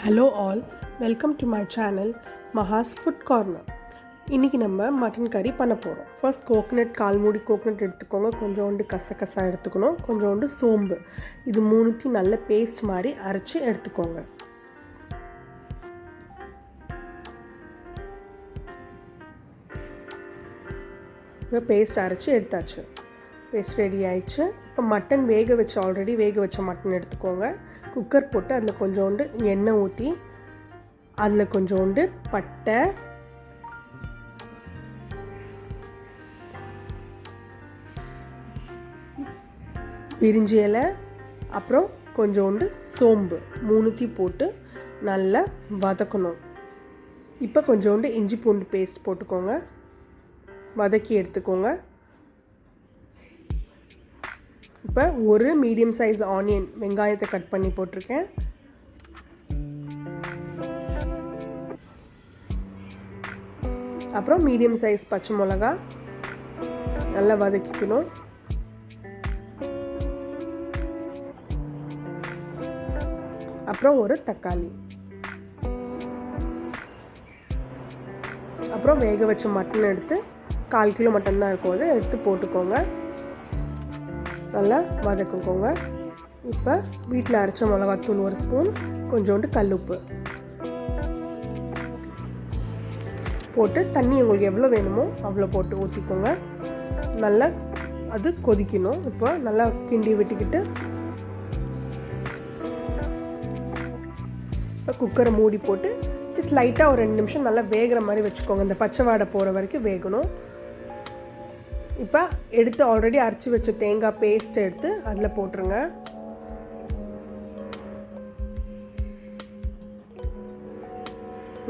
Hello all, welcome to my channel Maha's food corner. இன்றைக்கி நம்ம mutton கறி பண்ண போகிறோம். ஃபர்ஸ்ட் கோகனட், கால் மூடி கோகனட் எடுத்துக்கோங்க. கொஞ்சோண்டு கசகசா எடுத்துக்கணும், கொஞ்சோண்டு சோம்பு. இது மூணுத்தையும் நல்ல பேஸ்ட் மாதிரி அரைச்சி எடுத்துக்கோங்க. இப்போ பேஸ்ட் அரைச்சி எடுத்தாச்சு. பேஸ்ட் ரெடி ஆயிடுச்சு. இப்போ மட்டன் ஆல்ரெடி வேக வச்ச மட்டன் எடுத்துக்கோங்க. குக்கர் போட்டு அதில் கொஞ்சோண்டு எண்ணெய் ஊற்றி அதில் கொஞ்சோண்டு பட்டை, பிரிஞ்சி இலை, அப்புறம் கொஞ்சோண்டு சோம்பு மூணுத்தையும் போட்டு நல்லா வதக்கணும். இப்போ கொஞ்சோண்டு இஞ்சி பூண்டு பேஸ்ட் போட்டுக்கோங்க, வதக்கி எடுத்துக்கோங்க. இப்போ ஒரு மீடியம் சைஸ் ஆனியன் வெங்காயத்தை கட் பண்ணி போட்டிருக்கேன். அப்புறம் மீடியம் சைஸ் பச்சை மிளகா நல்லா வதக்கிக்கணும். அப்புறம் ஒரு தக்காளி, அப்புறம் வேக வச்ச மட்டன் எடுத்து 1/4 கிலோ மட்டன் தான் இருக்கும், அதை எடுத்து போட்டுக்கோங்க. நல்லா வதக்குக்கோங்க. இப்போ வீட்டில் அரைச்ச மிளகாத்தூள் 1 ஸ்பூன், கொஞ்சோண்டு கல்லுப்பு போட்டு தண்ணி உங்களுக்கு எவ்வளோ வேணுமோ அவ்வளோ போட்டு ஊற்றிக்கோங்க. நல்லா அது கொதிக்கணும். இப்போ நல்லா கிண்டி விட்டுக்கிட்டு இப்போ குக்கரை மூடி போட்டு ஜஸ்ட் லைட்டாக ஒரு 2 நிமிஷம் நல்லா வேகிற மாதிரி வச்சுக்கோங்க. இந்த பச்சை வாடை போகிற வரைக்கும் வேகணும். இப்போ எடுத்து ஆல்ரெடி அரைச்சி வச்ச தேங்காய் பேஸ்ட் எடுத்து அதில் போட்டுருங்க.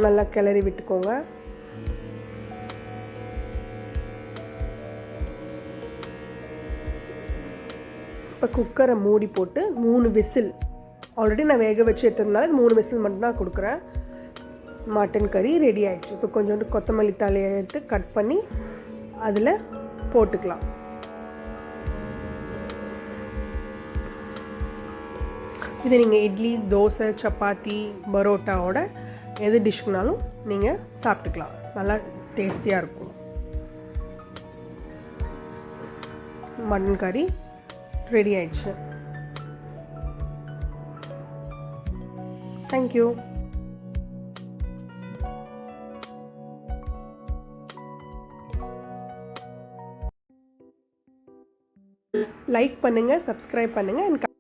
நல்லா கிளறி விட்டுக்கோங்க. இப்போ குக்கரை மூடி போட்டு 3 விசில், ஆல்ரெடி நான் வேக வச்சு எடுத்ததுனால 3 விசில் மட்டும்தான் கொடுக்குறேன். மட்டன் கறி ரெடி ஆகிடுச்சு. இப்போ கொஞ்சோண்டு கொத்தமல்லி தலையை எடுத்து கட் பண்ணி அதில் போட்டுக்கலாம். இது நீங்கள் இட்லி, தோசை, சப்பாத்தி, பரோட்டாவோட எது டிஷ்க்குனாலும் நீங்கள் சாப்பிட்டுக்கலாம். நல்லா டேஸ்டியாக இருக்கும். மட்டன் கறி ரெடி ஆயிடுச்சு. தேங்க்யூ. லைக் பண்ணுங்கள், சப்ஸ்கிரைப் பண்ணுங்கள்.